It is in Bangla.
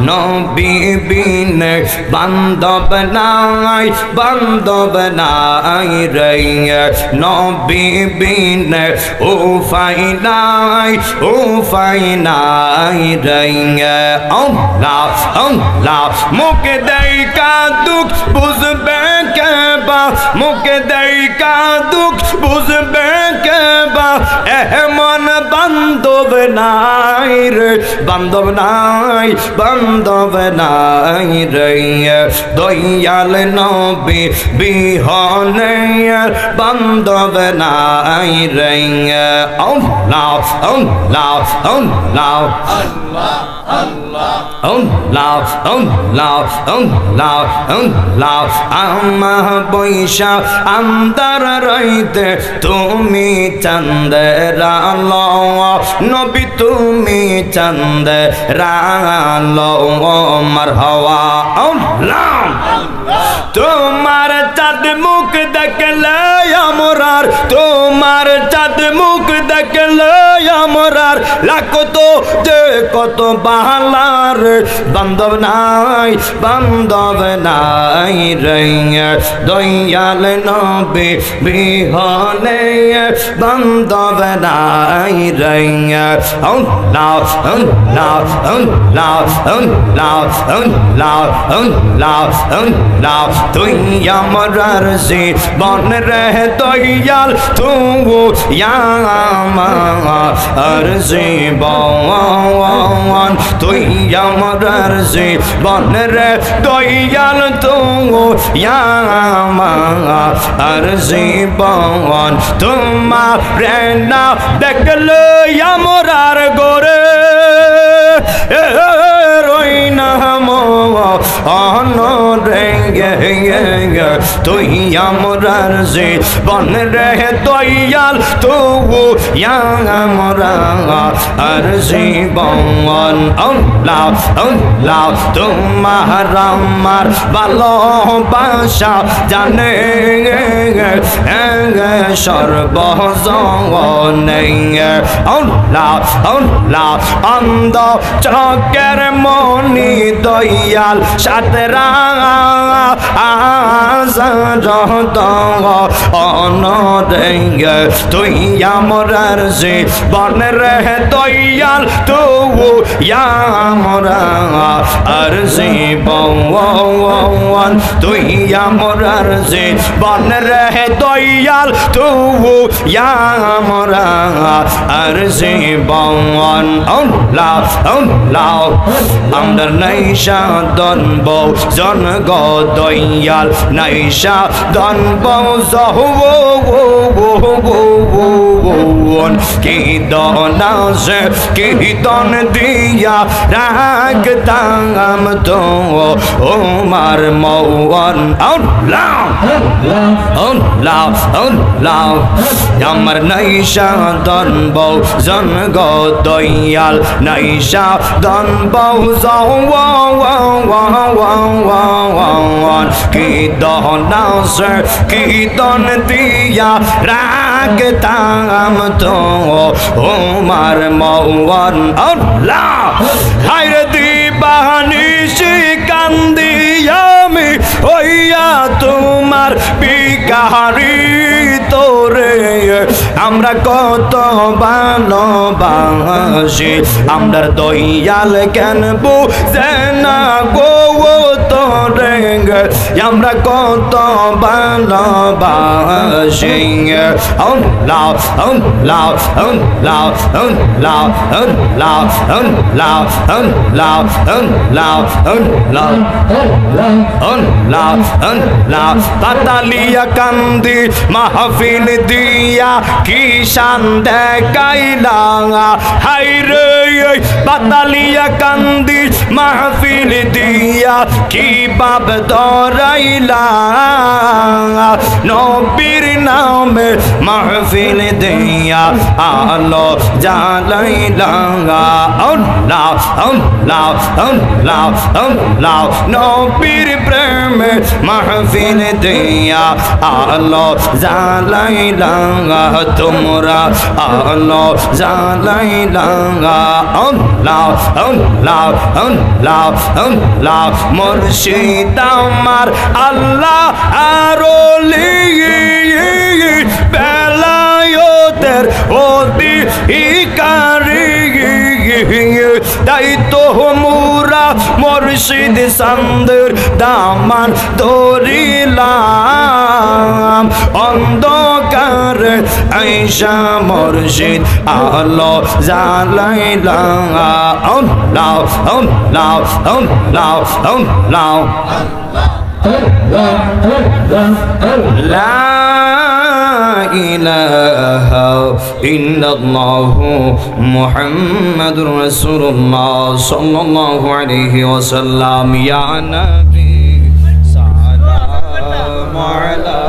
নবী বিনে বান্ধব নাই রে নবী বিনে উপায় নাই রে মুখে দেখা দুঃখ বুঝবে কেবা মুখে দেখা দুঃখ বুঝবে কেবা এমন বান্ধব নাই রে বান্ধব নাই রে দয়াল নবী বিহনে বান্ধব নাই রে আল্লাহ আমা বৈশা আন্দার রইতে তুমি চন্দের আলো নবী তুমি চন্দের আলো মারহাবা তোমার চাঁদ মুখ দেখলে আমরার তোমার চাঁদ মুখ দেখলে আমরার লাখো তো যে কত বাহালার বান্ধব নাই রে দয়াল নবী বিহনে বান্ধব নাই রে তুই আমার জীবন রে দয়াল তুই আমার জীবন তুই আমার জীবন রে দয়াল তুই আমার জীবন তোমার না দেখলে আমার গোরে রই না তুই আমার জীবন রে দয়াল তুই আমার জীবন তোমার আমার ভালোবাসা জানে সর্বজনে অন্ধ চকের মনি দয়াল সাতরা অনরে তুই আমার জীবন রে দয়াল তুই আমার জীবন তুই আমার জীবন রে দয়াল তুই আমার জীবন আমরা নাইশা দনব জন গো দয়াল নাইশা দনব কি দনাজে কি দন দিয়া রাখতাম তো ওমার মৌন আমার নাইশা দনব জন গো দয়াল নাইশা দনব কি দনাজে কি দন দিয়া রাখতাম তো ওমার মৌন হায়রে দিবানিশি কান্দি আমি হইয়া তোমার বিকারি তোরে আমরা কত ভালোবাসি আমরা দয়াল কেন বুঝে না গো তোরে আমরা কত ভালোবাসি পাতালিয়া কান্দি মাহফিল দিয়া কি শান দেখাইলা হায়রে পাতালিয়া কান্দি মাহফিল দিয়া কি বাপ দরা গাইলাম নবীর নামে মাহফিল দিয়া আলো জ্বালাইলাম আল্লাহ আল্লাহ আল্লাহ আল্লাহ নবীর প্রেমে মাহফিল দিয়া আলো জ্বালাইলাম তোমরা আলো জ্বালাইলাম আল্লাহ আল্লাহ আল্লাহ আল্লাহ মুর্শিদ আমার আল্লাহ আরলি বেলায়েতের অধিকারী তাই তো মোরা মুর্শিদ সান্দের দামান ধরিলাম অন্ধকার আইসা মুর্শিদ আলো জ্বালাইলাম আল্লাহ আল্লাহ আল্লাহ আল্লাহ লা ইলাহা ইল্লাল্লাহু মুহাম্মাদুর রাসূলুল্লাহ সাল্লাল্লাহু আলাইহি ওয়াসাল্লাম ইয়া নবী সালামু আলাইহি